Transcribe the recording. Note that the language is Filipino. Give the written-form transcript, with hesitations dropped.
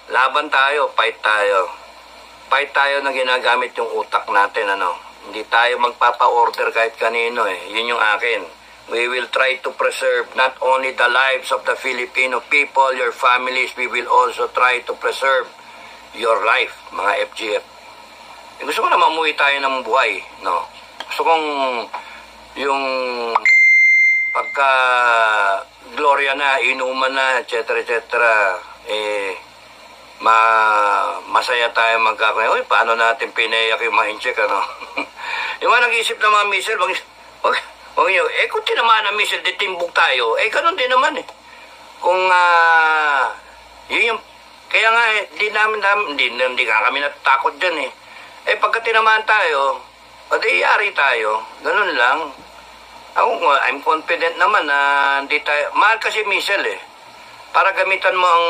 Laban tayo, fight tayo. Fight tayo na ginagamit yung utak natin, ano. Hindi tayo magpapa-order kahit kanino eh. Yun yung akin. We will try to preserve not only the lives of the Filipino people, your families, we will also try to preserve your life, mga FGF. Gusto ko na mamuhi tayo ng buhay, no. Gusto kong yung pagka gloria na, inuman na, etc. Masaya tayo magkakaroon. Uy, paano natin pinayak yung mga incheck, ano? Yung mga nag-iisip ng mga missile, wag nyo, kung tinamaan ng missile, ditimbog tayo, ganun din naman eh. Kung, yun yung, kaya nga, hindi nga kami natatakot dyan eh. Pagka tinamaan tayo, yari tayo, ganun lang. I'm confident naman na hindi tayo, mahal kasi missile eh. Para gamitan mo ang,